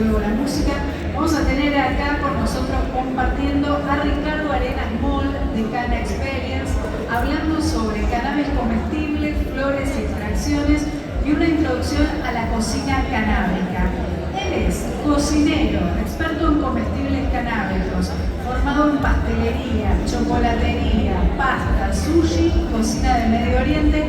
luego la música. Vamos a tener acá con nosotros compartiendo a Ricardo Arenas Moll de Cana Experience, hablando sobre cannabis comestible, flores y extracciones y una introducción a la cocina canábica. Él es cocinero, experto en comestibles canábicos, formado en pastelería, chocolatería, pasta, sushi, cocina del Medio Oriente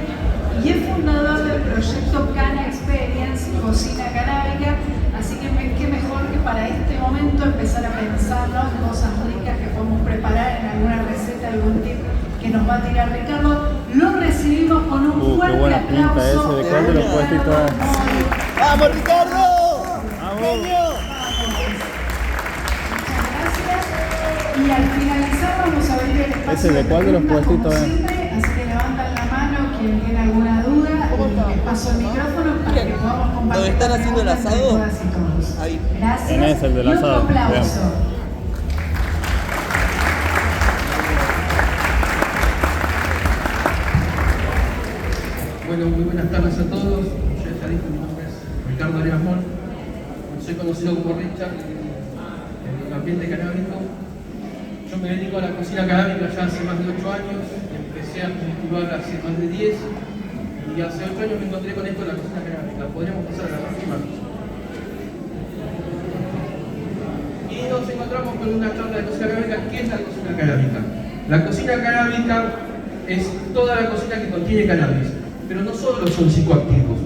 y es fundador del proyecto Cana Experience, cocina canábica. Así que qué mejor que para este momento empezar a pensarnos en cosas ricas que podemos preparar en alguna receta, algún tip que nos va a tirar Ricardo. Lo recibimos con un fuerte aplauso. ¿De cuál de los puestitos? ¡Vamos, Ricardo! ¡Vamos! Y al finalizar vamos a abrir el espacio. ¿Ese de cuál de los puestitos es? Así que levantan la mano quien tiene alguna duda y les paso el micrófono para que podamos compartir. ¿Dónde están haciendo el asado? Ahí. Gracias. En ese, el del Y otro asado. aplauso. Vean. Bueno, muy buenas tardes a todos. Yo ya dije, mi nombre es Ricardo Arenas Moll. Soy conocido como Richard en el ambiente canábico. Yo me dedico a la cocina canábica ya hace más de 8 años. Empecé a cultivar hace más de 10. Y hace 8 años me encontré con esto de la cocina canábica. Podríamos pasar a la próxima. Y nos encontramos con una charla de cocina canábica. ¿Qué es la cocina canábica? La cocina canábica es toda la cocina que contiene cannabis. Pero no solo son psicoactivos.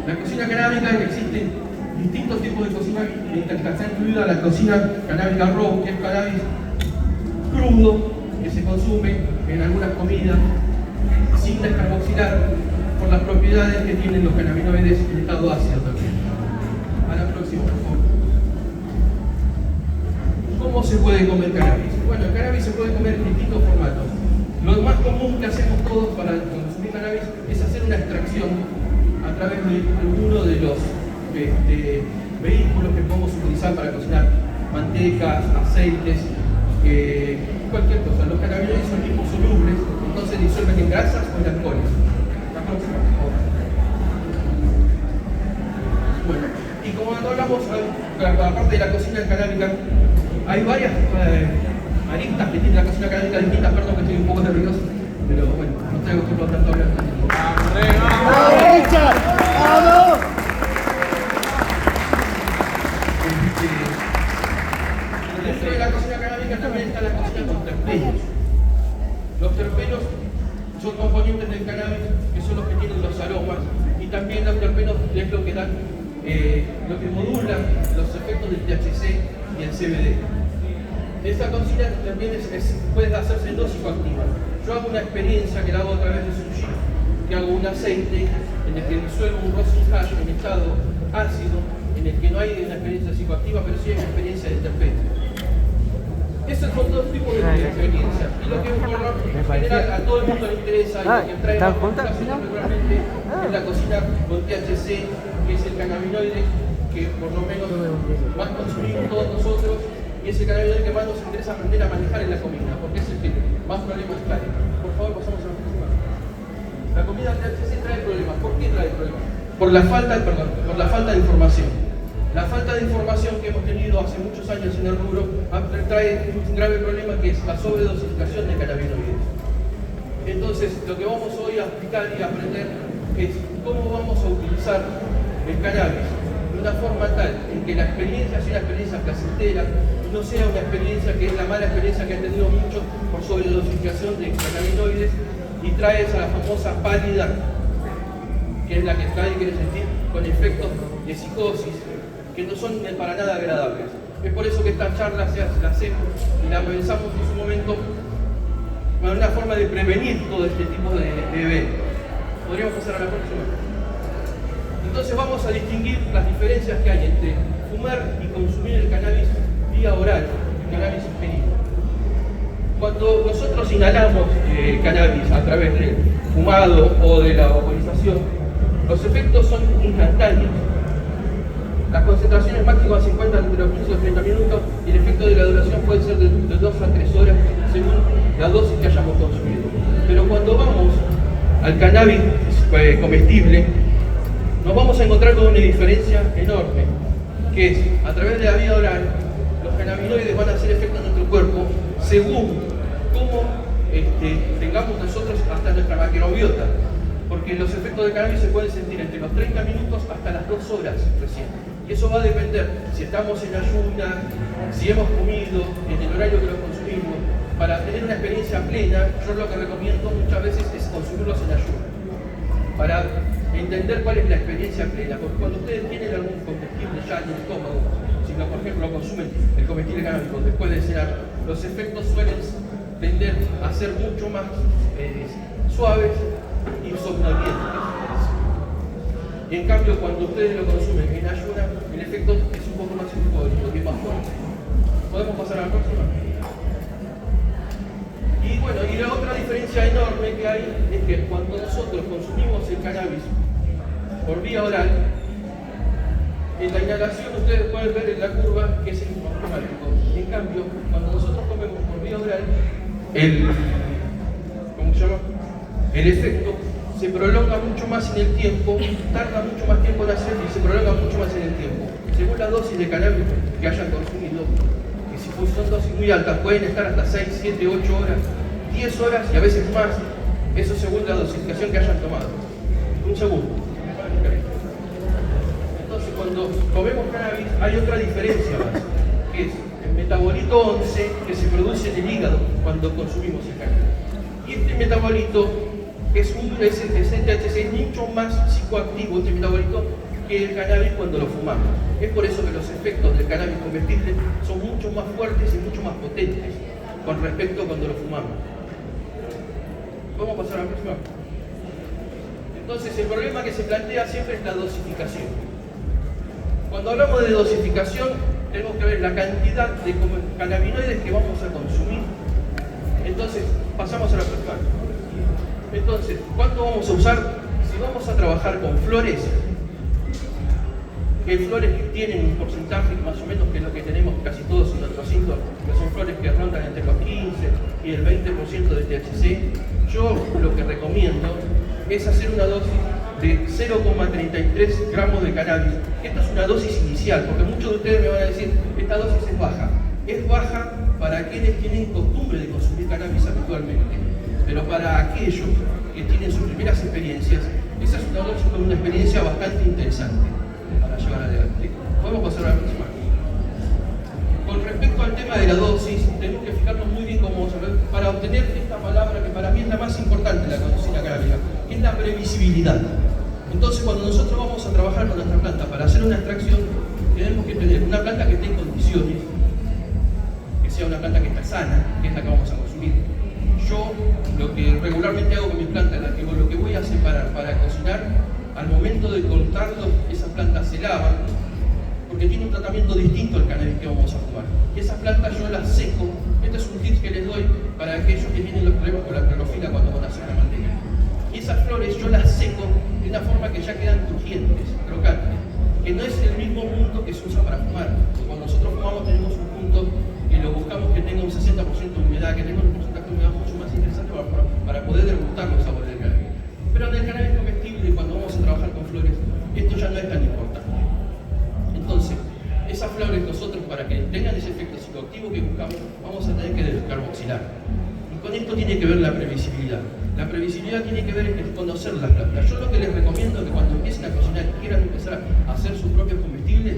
La cocina canábica, existen distintos tipos de cocina, está incluida la cocina canábica raw, que es cannabis crudo, que se consume en algunas comidas, sin descarboxilar, por las propiedades que tienen los cannabinoides en estado ácido también. A la próxima, por favor. ¿Cómo se puede comer cannabis? Bueno, el cannabis se puede comer en distintos formatos. Lo más común que hacemos todos para consumir cannabis es hacer una extracción a través de alguno de los vehículos que podemos utilizar para cocinar, mantecas, aceites, cualquier cosa. Los cannabinoides son liposolubles, entonces disuelven en grasas o en alcoholes. La próxima, por favor. Bueno, y como hablamos, aparte de la cocina canábica, hay varias aristas que tiene la cocina canábica distintas. Perdón que estoy un poco nervioso, pero bueno, no estoy acostumbrado tanto a hablar. ¡Vamos, Richard! ¡Vamos! Dentro de la cocina canábica también está la cocina con terpenos. Los terpenos son componentes del cannabis que son los que tienen los aromas, y también los terpenos es lo que dan, lo que modulan los efectos del THC y el CBD. Esta cocina también puede hacerse no psicoactiva. Yo hago una experiencia que la hago a través de sushi, que hago un aceite en el que disuelvo un rosin hash en estado ácido, en el que no hay una experiencia psicoactiva, pero sí hay una experiencia de terpeno. Esos son dos tipos de experiencias. Y lo que por lo general a todo el mundo le interesa y lo que trae más preocupación regularmente es la cocina con THC, que es el cannabinoide que por lo menos más consumimos todos nosotros, y es el cannabinoide que más nos interesa aprender a manejar en la comida, porque es el que más problemas trae. Por favor, pasamos a la próxima. La comida THC trae problemas. ¿Por qué trae problemas? Por la falta de información. La falta de información que hemos tenido hace muchos años en el rubro trae un grave problema, que es la sobredosificación de cannabinoides. Entonces, lo que vamos hoy a explicar y a aprender es cómo vamos a utilizar el cannabis de una forma tal en que la experiencia sea una experiencia placentera, no sea una experiencia que es la mala experiencia que han tenido muchos por sobredosificación de cannabinoides, y trae esa la famosa pálida, que es la que nadie quiere sentir, con efectos de psicosis que no son para nada agradables. Es por eso que esta charla la hacemos y la pensamos en su momento como una forma de prevenir todo este tipo de eventos. Podríamos pasar a la próxima. Entonces vamos a distinguir las diferencias que hay entre fumar y consumir el cannabis vía oral, el cannabis ingerido. Cuando nosotros inhalamos cannabis a través del fumado o de la vaporización, los efectos son instantáneos. Las concentraciones máximas se encuentran entre los 15 y 30 minutos, y el efecto de la duración puede ser de 2 a 3 horas según la dosis que hayamos consumido. Pero cuando vamos al cannabis comestible, nos vamos a encontrar con una diferencia enorme, que es, a través de la vía oral, los cannabinoides van a hacer efecto en nuestro cuerpo según cómo tengamos nosotros hasta nuestra macrobiota. Porque los efectos de cannabis se pueden sentir entre los 30 minutos hasta las 2 horas recién. Y eso va a depender si estamos en ayuna, si hemos comido, en el horario que lo consumimos. Para tener una experiencia plena, yo lo que recomiendo muchas veces es consumirlos en ayuna. Para entender cuál es la experiencia plena. Porque cuando ustedes tienen algún comestible ya en el estómago, si no, por ejemplo, consumen el comestible canábico después de cenar, los efectos suelen tender a ser mucho más suaves y somnolientes. En cambio, cuando ustedes lo consumen en ayuna, el efecto es un poco más eufórico y más fuerte. ¿Podemos pasar a la próxima? Y bueno, y la otra diferencia enorme que hay es que cuando nosotros consumimos el cannabis por vía oral, en la inhalación ustedes pueden ver en la curva que es automático. En cambio, cuando nosotros comemos por vía oral, ¿cómo se llama? El efecto se prolonga mucho más en el tiempo, tarda mucho más tiempo en hacer y se prolonga mucho más en el tiempo. Según la dosis de cannabis que hayan consumido, que si son dosis muy altas, pueden estar hasta 6, 7, 8 horas, 10 horas y a veces más, eso según la dosificación que hayan tomado. Un segundo. Entonces, cuando comemos cannabis hay otra diferencia más, que es el metabolito 11 que se produce en el hígado cuando consumimos el cannabis. Y este metabolito es el THC, es mucho más psicoactivo este metabolito que el cannabis cuando lo fumamos. Es por eso que los efectos del cannabis comestible son mucho más fuertes y mucho más potentes con respecto a cuando lo fumamos. Vamos a pasar a la próxima. Entonces, el problema que se plantea siempre es la dosificación. Cuando hablamos de dosificación, tenemos que ver la cantidad de cannabinoides que vamos a consumir. Entonces, pasamos a la próxima. Entonces, ¿cuánto vamos a usar? Si vamos a trabajar con flores, que hay flores que tienen un porcentaje más o menos que lo que tenemos casi todos en nuestro cinto, que son flores que rondan entre los 15 y el 20% de THC, yo lo que recomiendo es hacer una dosis de 0,33 gramos de cannabis. Esta es una dosis inicial, porque muchos de ustedes me van a decir, esta dosis es baja. Es baja para quienes tienen costumbre de consumir cannabis habitualmente. Pero para aquellos que tienen sus primeras experiencias, esa es una dosis con una experiencia bastante interesante para llevar adelante. Podemos pasar a la próxima. Con respecto al tema de la dosis, tenemos que fijarnos muy bien cómo vamos a ver para obtener esta palabra que para mí es la más importante en la cocina canábica, que es la previsibilidad. Entonces, cuando nosotros vamos a trabajar con nuestra planta para hacer una extracción, tenemos que tener una planta que esté en condiciones, que sea una planta que está sana, que es la que vamos a consumir. Yo lo que regularmente hago con mis plantas, lo que voy a separar para cocinar, al momento de cortarlo, esas plantas se lavan, porque tiene un tratamiento distinto al cannabis que vamos a fumar. Y esas plantas yo las seco. Este es un tip que les doy para aquellos que tienen los problemas con la clorofila cuando van a hacer la manteca. Y esas flores yo las seco de una forma que ya quedan crujientes, crocantes, que no es el mismo punto que se usa para fumar. Cuando nosotros fumamos tenemos un punto que lo buscamos que tenga un 60% de humedad, que tenga un porcentaje de humedad mucho más interesante para poder degustar los sabores del cannabis. Pero en el cannabis comestible, cuando vamos a trabajar con flores, esto ya no es tan importante. Entonces, esas flores nosotros, para que tengan ese efecto psicoactivo que buscamos, vamos a tener que descarboxilar. Y con esto tiene que ver la previsibilidad. La previsibilidad tiene que ver en conocer las plantas. Yo lo que les recomiendo es que cuando empiecen a cocinar y quieran empezar a hacer sus propios comestibles,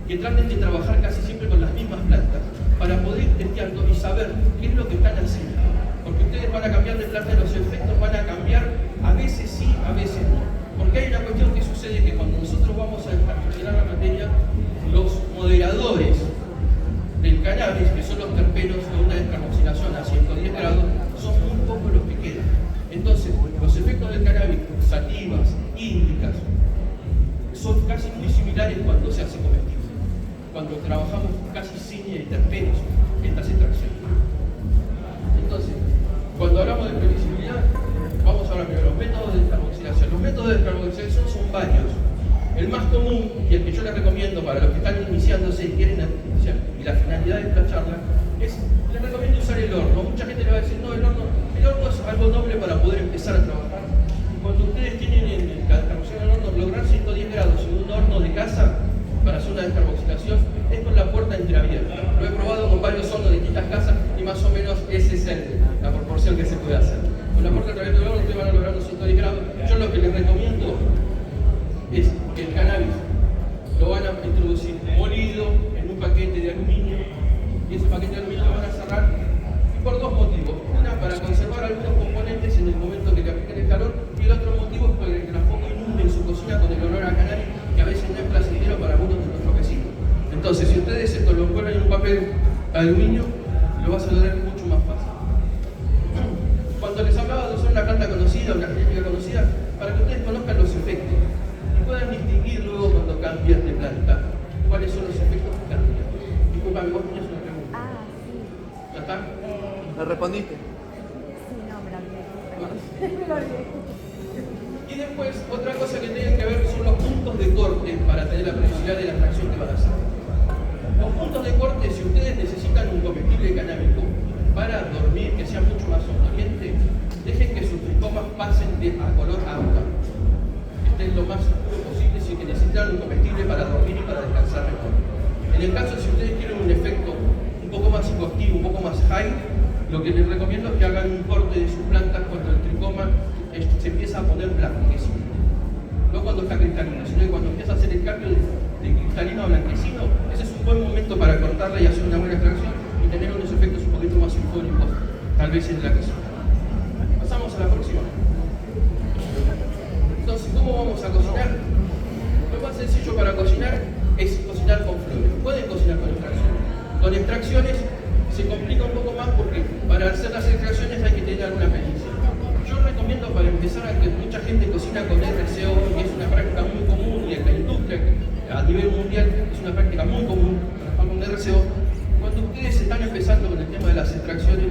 que traten de trabajar casi siempre con las mismas plantas, para poder ir testeando y saber qué es lo que están haciendo. Porque ustedes van a cambiar de planta, los efectos van a cambiar, a veces sí, a veces no. Porque hay una cuestión que sucede que cuando nosotros vamos a descarboxilar la materia, los moderadores del cannabis, que son los terpenos de una descarboxilación a 110 grados, son muy pocos los que quedan. Entonces, los efectos del cannabis, sativas, índicas, son casi muy similares cuando se hace comestible, cuando trabajamos casi sin terpenos estas extracciones. Entonces, cuando hablamos de previsibilidad, vamos a hablar primero de los métodos de descarboxilación. Los métodos de descarboxilación son varios. El más común y el que yo les recomiendo para los que están iniciándose y quieren iniciar, y la finalidad de esta charla, es, les recomiendo usar el horno. Mucha gente le va a decir, no, el horno es algo noble para poder empezar a trabajar. Y cuando ustedes tienen la descarboxilación del horno, lograr 110 grados en un horno de casa para hacer una descarboxilación de aluminio, y ese paquete de aluminio lo van a cerrar por dos motivos. Una, para conservar algunos componentes en el momento que le apliquen el calor, y el otro motivo es para que tampoco inunden su cocina con el olor a cannabis, que a veces no es placentero para algunos de nuestros vecinos. Entonces, si ustedes esto lo envuelven en un papel aluminio, lo vas a lograr mucho más fácil. Cuando les hablaba de usar una planta conocida, una genética conocida, para que ustedes conozcan los efectos y puedan distinguir luego cuando cambian de planta cuáles son los efectos que cambian. Disculpame, vos tenías una pregunta. Sí. ¿Ya está? ¿Me respondiste? Sí, no, me lo olvidé. Y después, otra cosa que tienen que ver son los puntos de corte para tener la precisidad de la extracción que van a hacer. Los puntos de corte, si ustedes necesitan un comestible canábico para dormir, que sea mucho más sonoriente, dejen que sus tricomas pasen a color agua. Estén lo más oscuro posible si que necesitan un comestible para dormir y para descansar mejor. En el caso, si ustedes quieren un efecto un poco más psicoactivo, un poco más high, lo que les recomiendo es que hagan un corte de sus plantas cuando el tricoma se empieza a poner blanquecino. No cuando está cristalino, sino que cuando empieza a hacer el cambio de cristalino a blanquecino, ese es un buen momento para cortarla y hacer una buena extracción y tener unos efectos un poquito más sinfónicos, tal vez en la cocina. Pasamos a la próxima. Entonces, ¿cómo vamos a cocinar? Lo más sencillo para cocinar es cocinar con flores. Pueden cocinar con extracciones. Con extracciones se complica un poco más porque para hacer las extracciones hay que tener alguna pericia. Yo recomiendo para empezar a que mucha gente cocina con RCO, y es una práctica muy común y en la industria a nivel mundial es una práctica muy común trabajar con RCO. Cuando ustedes están empezando con el tema de las extracciones,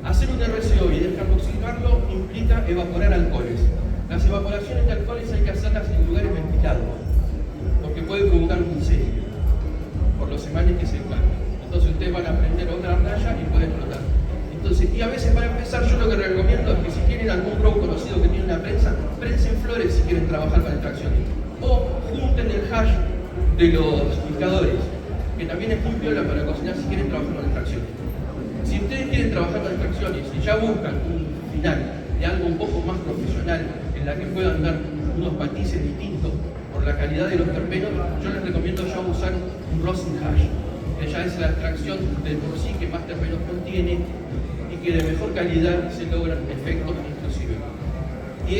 hacer un RCO y descarboxilarlo implica evaporar alcoholes. Las evaporaciones de alcoholes hay que hacerlas en lugares ventilados, porque puede provocar un incendio por los emanes que se encargan. Entonces ustedes van a prender otra raya y puede explotar. Entonces, y a veces para empezar yo lo que recomiendo es que si tienen algún grow conocido que tiene una prensa, prensen flores si quieren trabajar con extracciones. O junten el hash de los picadores, que también es muy piola para cocinar si quieren trabajar con extracciones. Si ustedes quieren trabajar con extracciones y ya buscan un final de algo un poco más profesional, en la que puedan dar unos matices distintos por la calidad de los terpenos, yo les recomiendo ya usar un rosin hash, que ya es la extracción del por sí que más terpenos contiene y que de mejor calidad se logran efectos inclusive. Y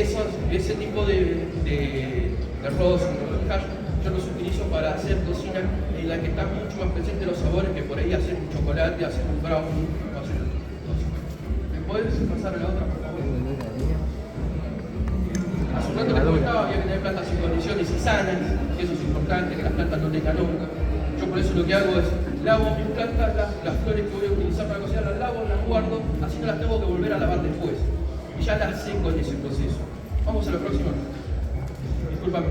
ese tipo de rosin hash yo los utilizo para hacer cocina en la que están mucho más presentes los sabores que por ahí hacer un chocolate, hacer un brownie, o hacer cosas. ¿Me puedes pasar a la otra, por favor? Hace un rato les comentaba, había que tener plantas en condiciones y sanas, y eso es importante, que las plantas no tengan hongo. Yo por eso lo que hago es, lavo mis plantas, las flores que voy a utilizar para cocinar las lavo, las guardo, así no las tengo que volver a lavar después. Y ya las seco en ese proceso. Vamos a la próxima. Disculpame.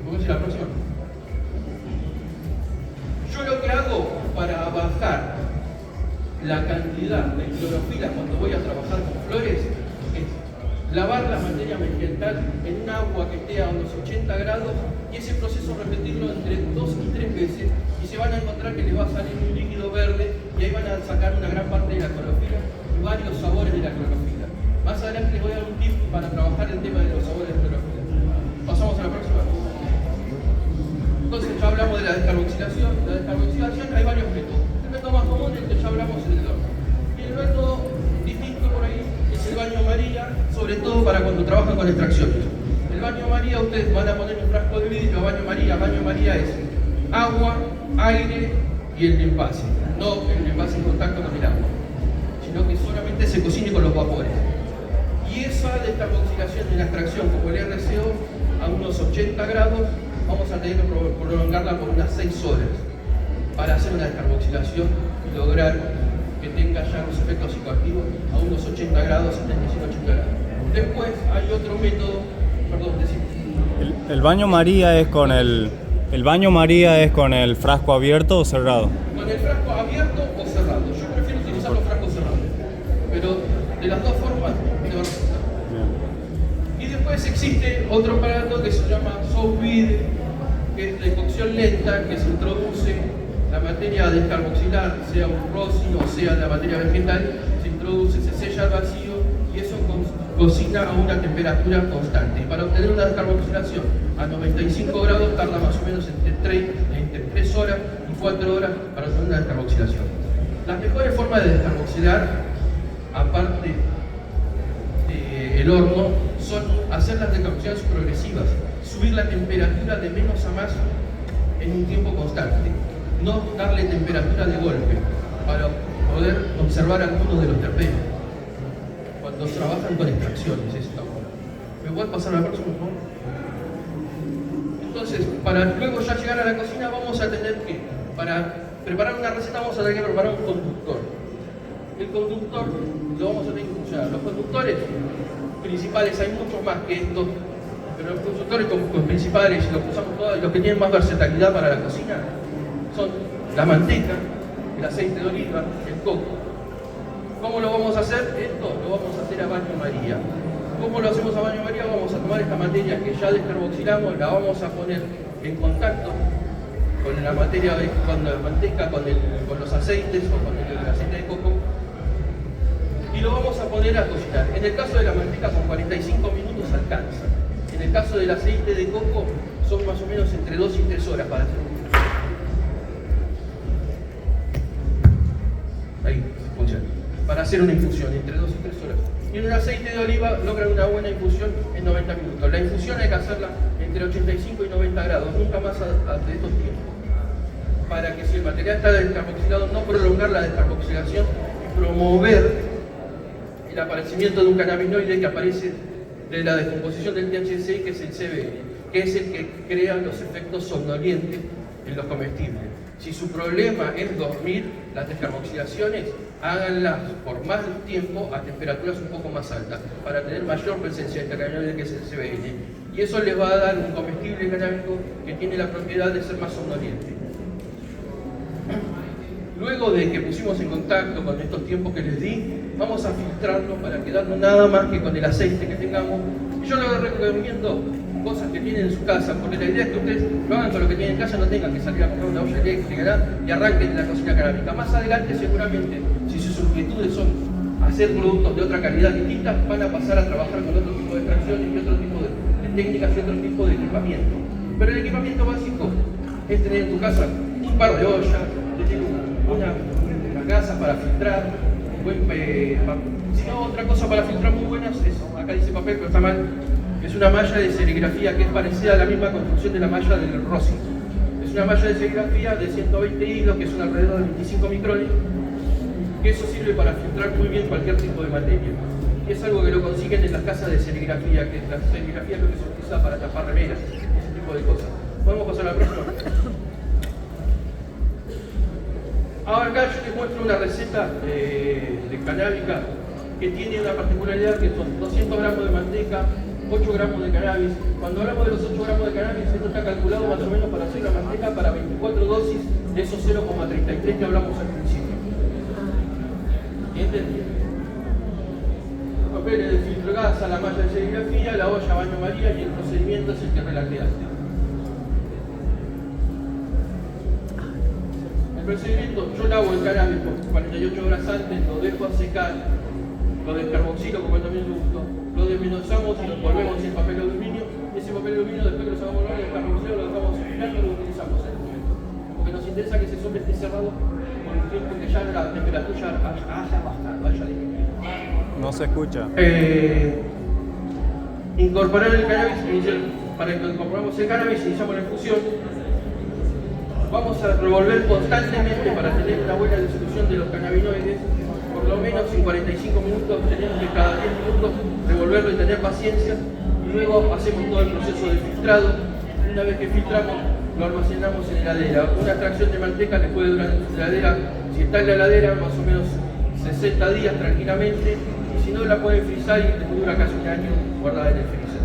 ¿Podemos ir a la próxima? Yo lo que hago para bajar la cantidad de clorofila cuando voy a trabajar con flores es lavar la materia vegetal en un agua que esté a unos 80 grados y ese proceso repetirlo entre 2 y 3 veces y se van a encontrar que les va a salir un líquido verde y ahí van a sacar una gran parte de la clorofila y varios sabores de la clorofila. Más adelante les voy a dar un tip para trabajar el tema de los sabores de clorofila. Pasamos a la próxima. Entonces ya hablamos de la descarboxilación. La descarboxilación hay varios métodos. El método más común es el que ya hablamos en el horno. Y el método distinto por ahí es el baño María, sobre todo para cuando trabajan con extracciones. El baño María, ustedes van a poner un frasco de vidrio, baño María es agua, aire y el envase. No el envase en contacto con el agua, sino que solamente se cocine con los vapores. Y esa descarboxilación de la extracción, como el RCO, a unos 80 grados, vamos a tener que prolongarla por unas 6 horas para hacer una descarboxilación y lograr que tenga ya los efectos psicoactivos a unos 80 grados, 75-80 grados. Después hay otro método, perdón, decimos. ¿El baño María es con el frasco abierto o cerrado? Con el frasco abierto o cerrado. Yo prefiero utilizar los frascos cerrados, pero de las dos formas te va a resultar. Y después existe otro aparato que se llama sous vide, que es de cocción lenta, que se introduce la materia a descarboxilar, sea un rosin o sea la materia vegetal, se introduce, se sella al vacío y eso cocina a una temperatura constante. Y para obtener una descarboxilación a 95 grados tarda más o menos entre 3 horas y 4 horas para hacer una descarboxilación. Las mejores formas de descarboxilar, aparte del horno, son hacer las descarboxilaciones progresivas, subir la temperatura de menos a más en un tiempo constante, no darle temperatura de golpe para poder observar algunos de los terpenos cuando trabajan con extracciones. ¿Me puedes pasar la próxima, por favor? Entonces, para luego ya llegar a la cocina vamos a tener que, para preparar una receta vamos a tener que preparar un conductor. El conductor lo vamos a tener que funcionar. Los conductores principales, hay muchos más que estos, pero los conductores principales, los que usamos todos, los que tienen más versatilidad para la cocina, son la manteca, el aceite de oliva, el coco. ¿Cómo lo vamos a hacer? Esto lo vamos a hacer a baño María. ¿Cómo lo hacemos a baño María? Vamos a tomar esta materia que ya descarboxilamos, la vamos a poner en contacto con la materia, con la manteca, con los aceites o con el aceite de coco, y lo vamos a poner a cocinar. En el caso de la manteca, con 45 minutos alcanza. En el caso del aceite de coco, son más o menos entre 2 y 3 horas para hacer. Ahí funciona. Para hacer una infusión, entre 2 y 3 horas. Y en un aceite de oliva logran una buena infusión en 90 minutos. La infusión hay que hacerla entre 85 y 90 grados, nunca más de estos tiempos. Para que si el material está descarboxilado, no prolongar la descarboxilación y promover el aparecimiento de un cannabinoide que aparece de la descomposición del THC, que es el CBN, que es el que crea los efectos somnolientes en los comestibles. Si su problema es dormir, las descarboxilaciones háganlas por más tiempo a temperaturas un poco más altas para tener mayor presencia de este cannabinoide, que es el CBN, y eso les va a dar un comestible canábico que tiene la propiedad de ser más somnoliente. Luego de que pusimos en contacto con estos tiempos que les di, vamos a filtrarlo para quedarnos nada más que con el aceite que tengamos. Yo les recomiendo cosas que tienen en su casa, porque la idea es que ustedes lo hagan con lo que tienen en casa, no tengan que salir a comprar una olla eléctrica y arranquen la cocina canábica. Más adelante, seguramente, si sus inquietudes son hacer productos de otra calidad distinta, van a pasar a trabajar con otro tipo de extracciones y otro tipo de técnicas y otro tipo de equipamiento. Pero el equipamiento básico es tener en tu casa un par de ollas, tener una gasa para filtrar, si no, otra cosa para filtrar muy buenas es, acá dice papel pero está mal, es una malla de serigrafía que es parecida a la misma construcción de la malla del Rossi. Es una malla de serigrafía de 120 hilos, que son alrededor de 25 micrones, que eso sirve para filtrar muy bien cualquier tipo de materia. Y es algo que lo consiguen en las casas de serigrafía, que es la serigrafía que se utiliza para tapar remeras, ese tipo de cosas. ¿Podemos pasar a la próxima? Ahora acá yo les muestro una receta de canábica que tiene una particularidad, que son 200 gramos de manteca, 8 gramos de cannabis. Cuando hablamos de los 8 gramos de cannabis, esto está calculado más o menos para hacer la manteca para 24 dosis de esos 0,33 que hablamos al principio. ¿Entienden? Papeles de filtro gas a la malla de serigrafía, la olla baño María, y el procedimiento es el que relateaste. El procedimiento, yo lavo el cannabis por 48 horas antes, lo dejo a secar, lo descarboxilo como también me gustó, lo desmenuzamos y lo envolvemos en papel de aluminio. Ese papel de aluminio, después que lo sacamos el descarboxilo, lo dejamos enfriando y lo utilizamos en el momento. Porque nos interesa que ese sobre esté cerrado por un tiempo que ya la temperatura haya bajado, haya disminuido. No se escucha. Incorporar el cannabis, para que incorporamos el cannabis, iniciamos la infusión. Vamos a revolver constantemente para tener una buena disolución de los cannabinoides. Por lo menos en 45 minutos tenemos que cada 10 minutos revolverlo y tener paciencia. Y luego hacemos todo el proceso de filtrado. Una vez que filtramos, lo almacenamos en la heladera. Una extracción de manteca le puede durar en la heladera, si está en la heladera, más o menos 60 días tranquilamente. Y si no, la pueden frizar y les dura casi un año guardada en el freezer.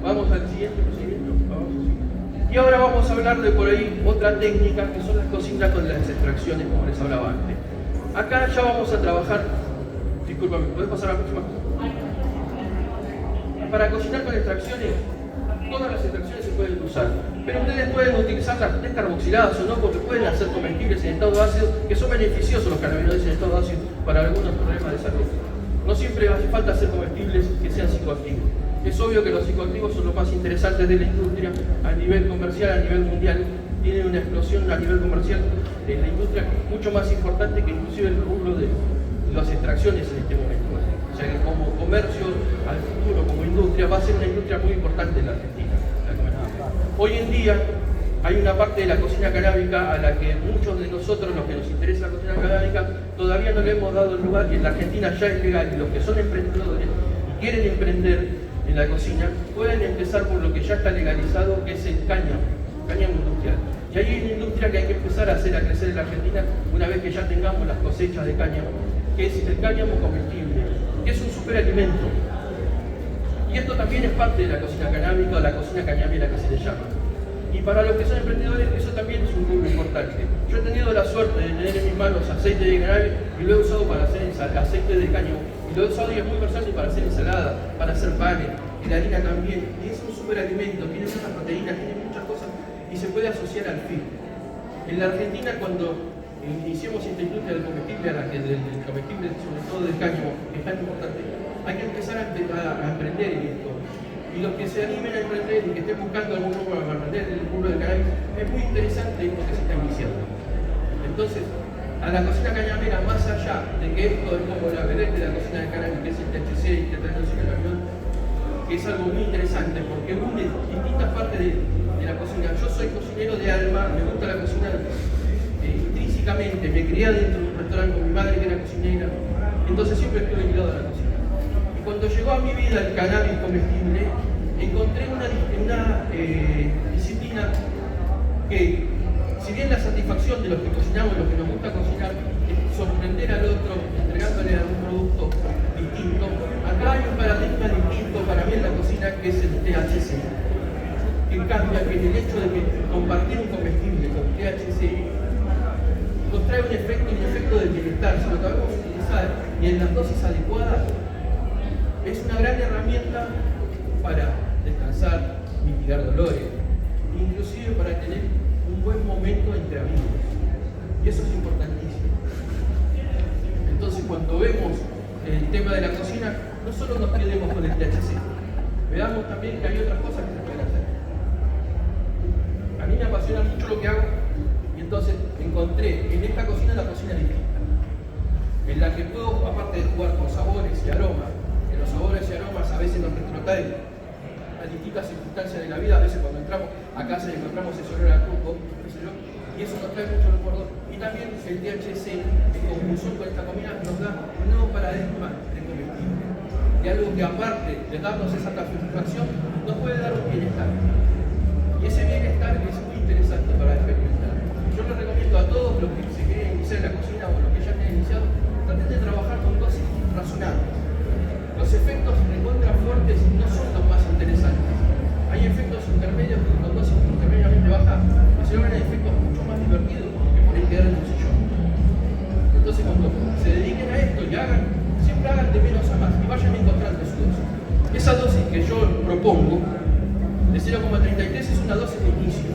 Vamos al siguiente procedimiento. Y ahora vamos a hablar de por ahí otra técnica, que son las cocinas con las extracciones, como les hablaba antes. Acá ya vamos a trabajar, discúlpame, ¿podés pasar a la próxima? Para cocinar con extracciones, todas las extracciones se pueden usar, pero ustedes pueden utilizarlas descarboxiladas o no, porque pueden hacer comestibles en estado ácido, que son beneficiosos los cannabinoides en estado ácido para algunos problemas de salud. No siempre hace falta hacer comestibles que sean psicoactivos. Es obvio que los psicoactivos son los más interesantes de la industria a nivel comercial, a nivel mundial, tienen una explosión a nivel comercial en la industria mucho más importante que inclusive el rubro de las extracciones en este momento. O sea que como comercio al futuro, como industria, va a ser una industria muy importante en la Argentina. Hoy en día hay una parte de la cocina canábica a la que muchos de nosotros, los que nos interesa la cocina canábica, todavía no le hemos dado el lugar, y en la Argentina ya es legal, y los que son emprendedores y quieren emprender en la cocina pueden empezar por lo que ya está legalizado, que es el cáñamo industrial. Y ahí hay una industria que hay que empezar a hacer a crecer en la Argentina una vez que ya tengamos las cosechas de cáñamo, que es el cáñamo comestible, que es un superalimento. Y esto también es parte de la cocina canábica o la cocina cañamera que se le llama. Y para los que son emprendedores, eso también es un rubro importante. Yo he tenido la suerte de tener en mis manos aceite de cannabis y lo he usado para hacer aceite de cáñamo. Y lo he usado y es muy versátil para hacer ensalada, para hacer panes, y la harina también. Y es un superalimento, tiene muchas proteínas, tiene muchas cosas y se puede asociar al fin. En la Argentina, cuando iniciemos esta industria del comestible, del comestible, sobre todo del cáñamo, que es tan importante, hay que empezar a emprender en esto. Y los que se animen a emprender y que estén buscando algún rubro para emprender en el rubro del cannabis, es muy interesante esto que se está iniciando. Entonces, a la cocina cañamera, más allá de que esto es como la vedette de la cocina de cannabis, que es el THC y que que es algo muy interesante porque une distintas partes de la cocina. Yo soy cocinero de alma, me gusta la cocina intrínsecamente, me crié dentro de un restaurante con mi madre que era cocinera, entonces siempre estuve ligado a la cocina. Y cuando llegó a mi vida el cannabis comestible, encontré una disciplina que, si bien la satisfacción de los que cocinamos, los que nos gusta cocinar, es sorprender al otro entregándole algún producto distinto, acá hay un paradigma distinto para mí en la cocina, que es el THC, que cambia, que en el hecho de que compartir un comestible con THC nos trae un efecto de bienestar. Si lo sabemos utilizar y en las dosis adecuadas, es una gran herramienta para descansar, mitigar dolores, inclusive para tener un buen momento entre amigos. Y eso es importantísimo. Entonces, cuando vemos el tema de la cocina, no solo nos quedemos con el THC, veamos también que hay otras cosas que se pueden hacer. A mí me apasiona mucho lo que hago, y entonces encontré en esta cocina la cocina distinta, en la que puedo, aparte de jugar con sabores y aromas, que los sabores y aromas a veces nos retrotraen a distintas circunstancias de la vida. A veces cuando entramos a casa y encontramos ese olor a coco, y eso nos trae mucho recuerdo. Y también el THC, en conjunción con esta comida, nos da un nuevo paradigma de comestible, de algo que aparte de darnos esa satisfacción, nos puede dar un bienestar. Y ese bienestar es muy interesante para experimentar. Yo les recomiendo a todos los que se quieren iniciar en la cocina o los que ya han iniciado, traten de trabajar con dosis razonables. Los efectos recontra fuertes no son los más interesantes. Hay efectos intermedios que con dosis intermediamente bajas se logran efectos mucho más divertidos que por ahí quedar en un sillón. Entonces, cuando se dediquen a esto y siempre hagan de menos a más y vayan encontrando su dosis. Esa dosis que yo propongo de 0,33 es una dosis de inicio.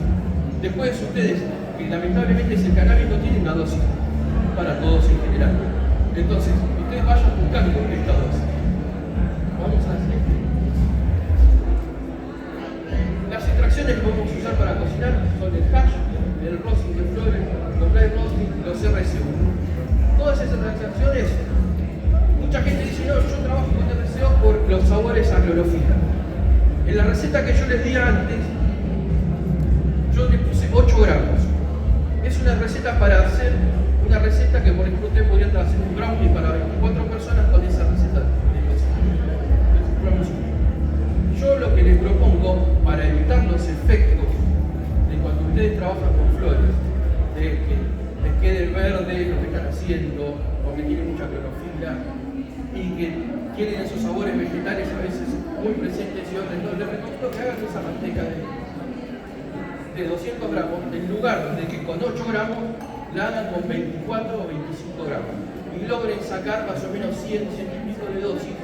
Después ustedes, que lamentablemente el cannabis no tiene una dosis para todos en general. Entonces, ustedes vayan buscando esta dosis. Vamos a hacer. Las extracciones que vamos a usar para cocinar son el hash, el roasting de flores, los dry roasting, los RCO. Todas esas extracciones, mucha gente dice, no, yo trabajo con RCO por los sabores a clorofila. En la receta que yo les di antes, yo le puse 8 gramos. Es una receta para hacer una receta que, por ejemplo, ustedes podrían hacer un brownie para 24 personas con esa receta de cocina. Yo lo que les propongo, para evitar los efectos de cuando ustedes trabajan con flores, de que les quede verde lo que están haciendo, o que tiene mucha clorofila, y que tienen esos sabores vegetales a veces muy presentes y otros no, les recomiendo que hagan esa manteca de 200 gramos, en lugar de que con 8 gramos la hagan con 24 o 25 gramos, y logren sacar más o menos 100 y pico de dosis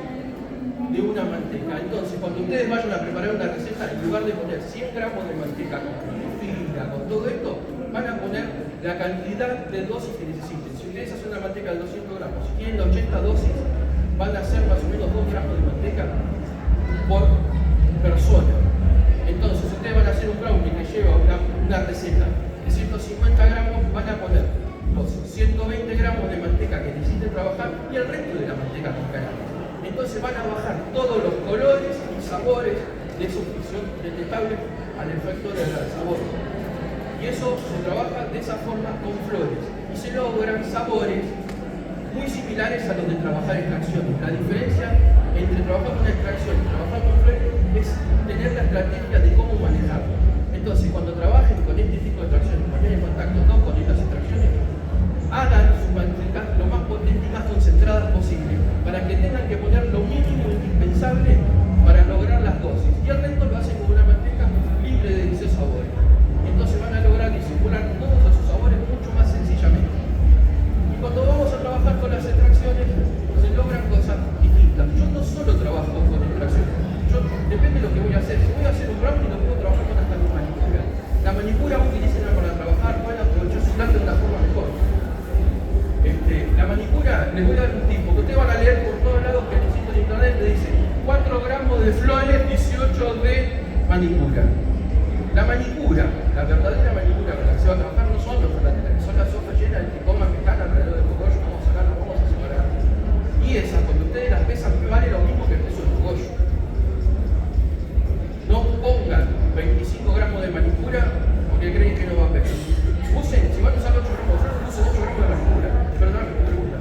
de una manteca. Entonces, cuando ustedes vayan a preparar una receta, en lugar de poner 100 gramos de manteca con clorofila, con todo esto, van a poner la cantidad de dosis que necesiten. Si ustedes hacen una manteca de 200 gramos, si tienen 80 dosis, van a hacer más o menos 2 gramos de manteca por persona. Entonces, ustedes van a hacer un brownie que lleva una receta de 50 gramos van a poner los 120 gramos de manteca que necesiten trabajar y el resto de la manteca con cannabis. Entonces van a bajar todos los colores y sabores de esos que son detectables al efecto del sabor. Y eso se trabaja de esa forma con flores y se logran sabores muy similares a los de trabajar extracciones. La diferencia entre trabajar con extracción y trabajar con flores es tener la estrategia de cómo manejarlo. Entonces, cuando trabajen con este tipo de extracciones, poner en contacto no con estas extracciones, hagan sus mantecas lo más potentes y más concentradas posible, para que tengan que poner lo mínimo indispensable para lograr las dosis. Y el resto lo hacen con una manteca libre de esos sabores. Entonces van a lograr disimular todos esos sabores mucho más sencillamente. Y cuando vamos a trabajar con las extracciones, se logran cosas distintas. Yo no solo trabajo con extracciones, depende de lo que voy a hacer. Si voy a hacer un brownie, lo puedo trabajar con hasta mi manicura. La manicura utilícenla para trabajar, pueden aprovechar su planta de una forma mejor. La manicura, les voy a dar un tip, porque ustedes van a leer por todos lados que en el sitio de internet le dice 4 gramos de flores, 18 de manicura. La manicura, la verdadera manicura con la que se va a trabajar no son los fernández, son las hojas llenas de tricomas que están alrededor del cogollo, vamos a sacarlas, vamos a separar. Y esas, cuando ustedes las pesan, vale lo mismo que el peso del cogollo. No pongan 25 gramos de manicura porque creen que no va a pegar. Usen, si van a usar 8 gramos de flores, usen 8 gramos de manicura. Perdón, me pregunta.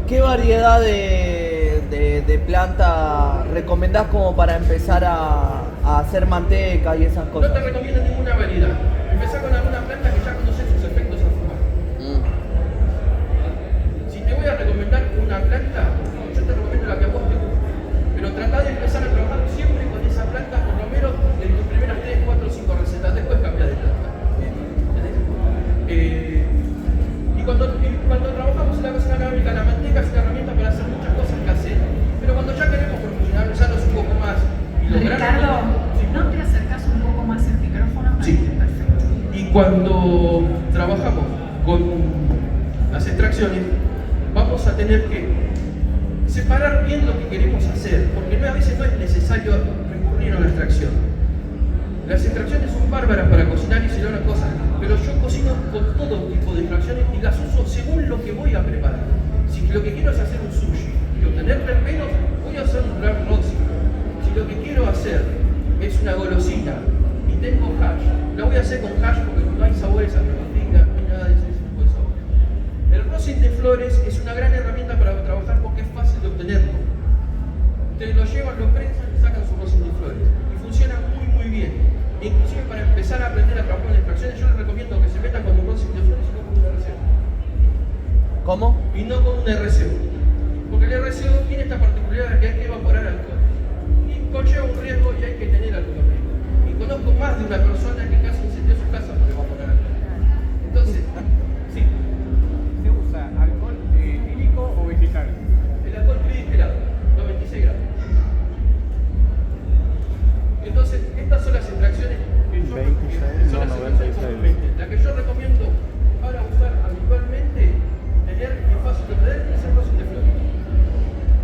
¿Qué variedad de planta recomendás como para empezar a hacer manteca y esas No cosas? te recomiendo ninguna variedad. Empezá con alguna planta que ya conoces sus efectos a fumar. Si te voy a recomendar una planta, yo te recomiendo la que a vos te guste. Pero tratá de empezar a trabajar siempre con esa planta, por lo menos en tus primeras 3, 4, 5 recetas. Después cambia de planta. Y cuando trabajamos en la cocina canábica, la manteca es una herramienta para hacer muchas cosas caseras. Pero cuando ya queremos profesionalizarnos un poco más y lograr... Ricardo, ¿no te acercas un poco más el micrófono? Sí. Perfecto. Y cuando trabajamos con las extracciones, vamos a tener que separar bien lo que queremos hacer, porque a veces no es necesario recurrir a la extracción. Las extracciones son bárbaras para cocinar y se logran cosas, pero yo cocino con todo tipo de extracciones y las uso según lo que voy a preparar. Si lo que quiero es hacer un sushi y obtener terpenos, voy a hacer un ram roxy. Si lo que quiero hacer es una golosina y tengo hash, la voy a hacer con hash porque no hay sabores a manteca, no hay nada de ese tipo de sabores. El rosin de flores es una gran herramienta para trabajar porque es fácil de obtenerlo. Ustedes lo llevan, lo prensan y sacan su rosin de flores. Y funciona muy bien. Inclusive para empezar a aprender a trabajar en extracciones, yo les recomiendo que se metan con un rosin de flores y no con un RCO. ¿Cómo? Y no con un RCO. Porque el RCO tiene esta particularidad de que hay que evaporar alcohol. Y conlleva un riesgo y hay que tener alcohol riesgo. Y conozco más de una persona que casi incendió su casa por evaporar alcohol. Entonces, sí. ¿Se usa alcohol etílico o vegetal? El alcohol tridiestilado, 96 grados. Entonces, estas son las extracciones que yo, 26, son no, las extracciones 96. la que yo recomiendo para usar habitualmente, tener es fácil de obtener y hacer rosin de flores.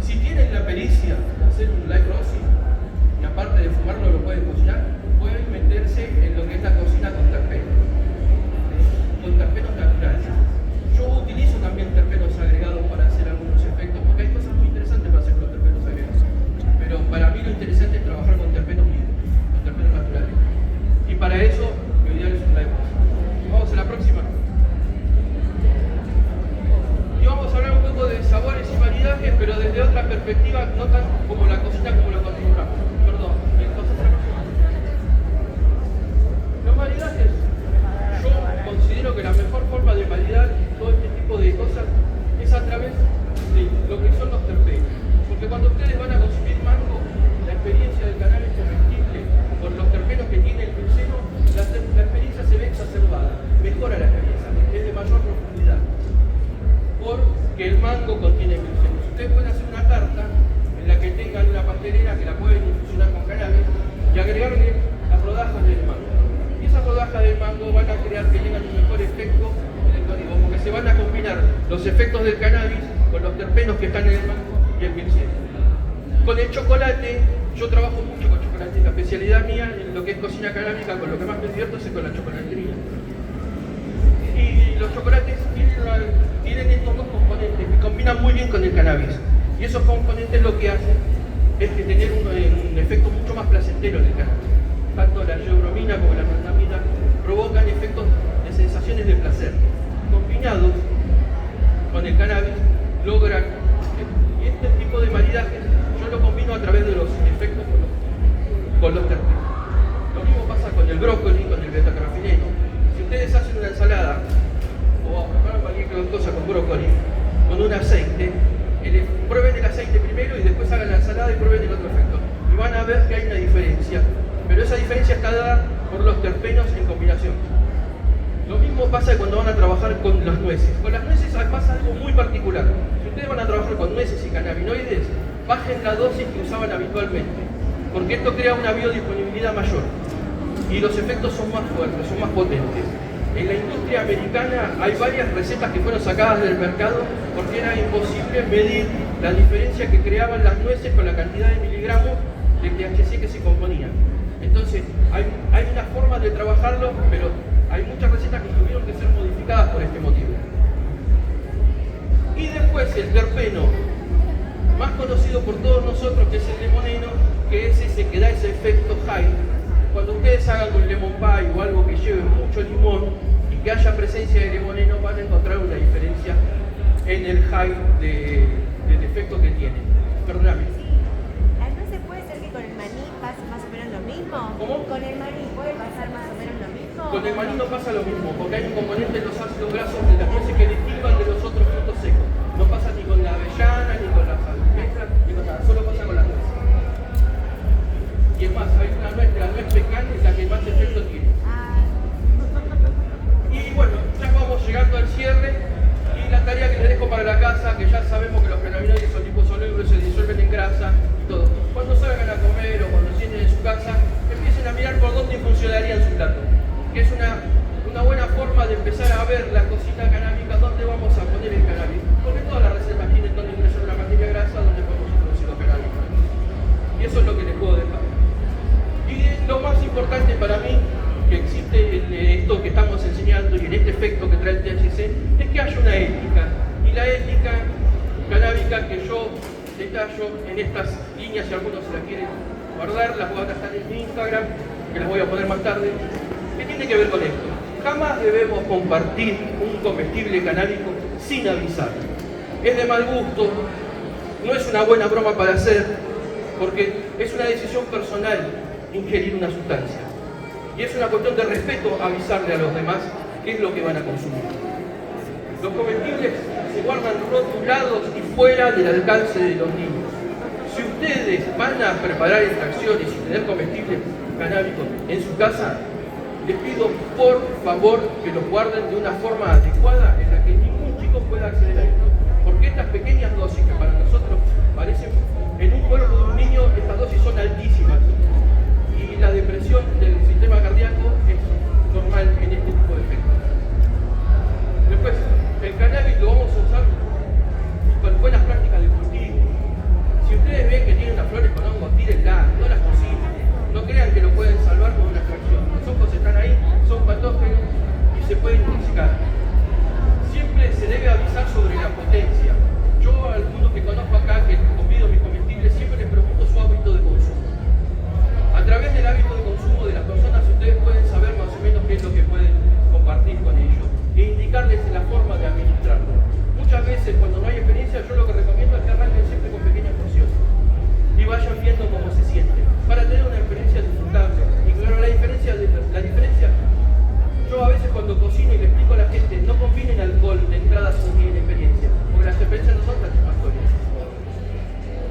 Si tienen la pericia de hacer un live rosin y aparte de fumarlo lo pueden cocinar, pueden meterse en lo que es la cocina con terpenos naturales. Yo utilizo también terpenos agregados para hacer algunos efectos, porque hay cosas muy interesantes para hacer con terpenos agregados. Pero para mí lo interesante es trabajar con terpenos libres, con terpenos naturales. Y para eso, lo ideal es un live rosin. Vamos a la próxima. Y vamos a hablar un poco de sabores y maridajes, pero desde otra perspectiva, no tan como la cocina como lo configuramos. Perdón, entonces la próxima. Los maridajes, yo considero que la mejor forma de maridar todo este tipo de cosas es a través de lo que son los terpenos. Porque cuando ustedes van a consumir mango, la experiencia del cannabis comestible con los terpenos que tiene el crucero, la experiencia se ve exacerbada, mejora la experiencia, es de mayor profundidad. Porque el mango contiene gluceno. Ustedes pueden hacer una tarta en la que tengan una pastelera que la pueden infusionar con cannabis y agregarle las rodajas del mango. Y esas rodajas del mango van a crear que tengan un mejor efecto en el código, porque se van a combinar los efectos del cannabis con los terpenos que están en el mango y el gluceno. Con el chocolate, yo trabajo mucho con chocolate. La especialidad mía en lo que es cocina canábica, con lo que más me divierto es con la chocolatería. también con el cannabis. Y esos componentes lo que hacen es que tener un efecto mucho más placentero en el cannabis. Tanto la geobromina como la metanamina provocan efectos de sensaciones de placer. Combinados con el cannabis logran, y este tipo de maridaje yo lo combino a través de los efectos con los terpenos. Lo mismo pasa con el brócoli, con el betacaroteno. Si ustedes hacen una ensalada o preparan cualquier cosa con brócoli, con un aceite, prueben el aceite primero y después hagan la ensalada y prueben el otro efecto. Y van a ver que hay una diferencia, pero esa diferencia está dada por los terpenos en combinación. Lo mismo pasa cuando van a trabajar con las nueces. Con las nueces pasa algo muy particular. Si ustedes van a trabajar con nueces y cannabinoides, bajen la dosis que usaban habitualmente, porque esto crea una biodisponibilidad mayor y los efectos son más fuertes, son más potentes. En la industria americana hay varias recetas que fueron sacadas del mercado porque era imposible medir la diferencia que creaban las nueces con la cantidad de miligramos de THC que se componían. Entonces, hay una forma de trabajarlo, pero hay muchas recetas que tuvieron que ser modificadas por este motivo. Y después el terpeno, más conocido por todos nosotros, que es el limoneno, que es ese que da ese efecto high. Cuando ustedes hagan un lemon pie o algo que lleve mucho limón y que haya presencia de limoneno, van a encontrar una diferencia en el high del efecto que tiene. Perdóname. ¿Las nueces puede ser que con el maní pase más o menos lo mismo? ¿Cómo? ¿Con el maní puede pasar más o menos lo mismo? Con el maní no pasa lo mismo, porque hay un componente de los ácidos grasos de las nueces que distingan de los otros frutos secos. No pasa ni con la avellana, ni con las almendras, ni con nada, solo pasa con las nueces. Y es más, hay una nuez, la nuez pecan es la que más efecto tiene. Y bueno, ya vamos llegando al cierre y la tarea que les dejo para la casa, que ya sabemos que los cannabinoides son liposolubles, se disuelven en grasa y todo. Cuando salgan a comer o cuando sienten en su casa, empiecen a mirar por dónde funcionaría en su plato. Que es una buena forma de empezar a ver la cocina canábica, dónde vamos a poner el cannabis. Porque todas las recetas tienen dónde ingresar una materia grasa, dónde podemos introducir los cannabis. Y eso es lo que les puedo dejar. Y lo más importante para mí, que existe en esto que estamos enseñando y en este efecto que trae el THC, es que haya una ética. Y la ética canábica que yo detallo en estas líneas, si alguno se las quiere guardar, las voy a dejar en mi Instagram, que las voy a poner más tarde, que tiene que ver con esto. Jamás debemos compartir un comestible canábico sin avisar. Es de mal gusto, no es una buena broma para hacer, porque es una decisión personal ingerir una sustancia. Y es una cuestión de respeto avisarle a los demás qué es lo que van a consumir. Los comestibles se guardan rotulados y fuera del alcance de los niños. Si ustedes van a preparar extracciones y tener comestibles canábicos en su casa, les pido por favor que los guarden de una forma adecuada en la que ningún chico pueda acceder a esto. Porque estas pequeñas dosis que para nosotros parecen, en un cuerpo de un niño, estas dosis son altísimas. Y la depresión del sistema cardíaco es normal en este tipo de efectos. Después, el cannabis lo vamos a usar con buenas prácticas de cultivo. Si ustedes ven que tienen unas flores con hongos, tírenlas, no las cocinen. No crean que lo pueden salvar con una extracción. Los hongos están ahí, son patógenos y se pueden intoxicar. Siempre se debe avisar sobre la potencia. Yo a algunos que conozco acá, que convido mis comestibles, siempre les pregunto su hábito de consumo. A través del hábito de consumo de las personas, ustedes pueden saber más o menos qué es lo que pueden compartir con ellos e indicarles la forma de administrarlo. Muchas veces, cuando no hay experiencia, yo lo que recomiendo es que arranquen siempre con pequeñas porciones y vayan viendo cómo se siente, para tener una experiencia disfrutable. Y claro, la diferencia, yo a veces cuando cocino y le explico a la gente, no combinen alcohol de entrada si no tienen experiencia, porque las experiencias no son satisfactorias.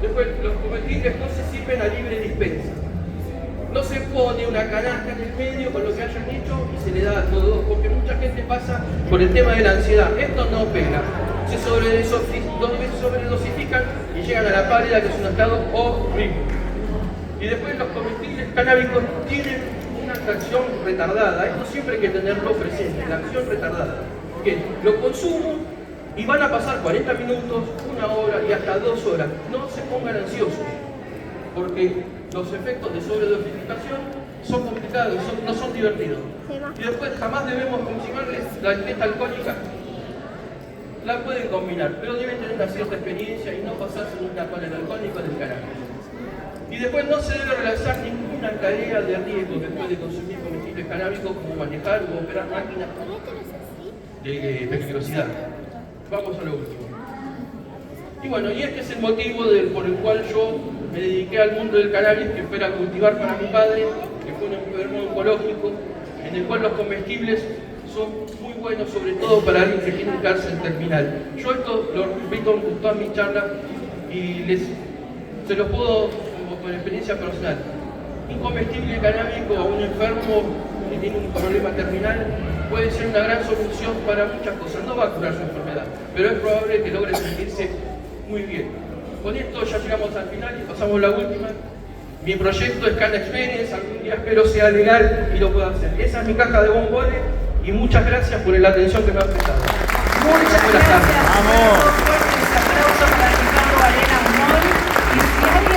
Después, los comestibles no se sirven a libre dispensa. No se pone una canasta en el medio con lo que hayan hecho y se le da a todos, porque mucha gente pasa por el tema de la ansiedad. Esto no pega. Se sobredosifican y llegan a la pálida, que es un estado horrible. Y después los comestibles canábicos tienen una acción retardada. Esto siempre hay que tenerlo presente, la acción retardada. Que lo consumo y van a pasar 40 minutos, 1 hora y hasta 2 horas. No se pongan ansiosos, porque los efectos de sobredosificación son complicados, no son divertidos. Y después jamás debemos consumirles la ingesta alcohólica la pueden combinar, pero deben tener una cierta experiencia y no pasarse nunca con el alcohol ni con el cannabis. Y después no se debe realizar ninguna tarea de riesgo después de consumir comestibles canábicos como manejar o operar máquinas de peligrosidad. Vamos a lo último. Y bueno, y este es el motivo por el cual yo me dediqué al mundo del cannabis, que fue a cultivar para mi padre, que fue un enfermo oncológico, en el cual los comestibles son muy buenos, sobre todo para alguien que tiene un cáncer terminal. Yo esto lo repito en todas mis charlas y se los puedo con experiencia personal. Un comestible canábico a un enfermo que tiene un problema terminal puede ser una gran solución para muchas cosas. No va a curar su enfermedad, pero es probable que logre sentirse muy bien. Con esto ya llegamos al final y pasamos a la última. Mi proyecto es Cana Experience, algún día espero sea legal y lo pueda hacer. Esa es mi caja de bombones y muchas gracias por la atención que me han prestado. Muchas gracias. Vamos. Fuertes aplausos para Ricardo Arenas Moll. Y si alguien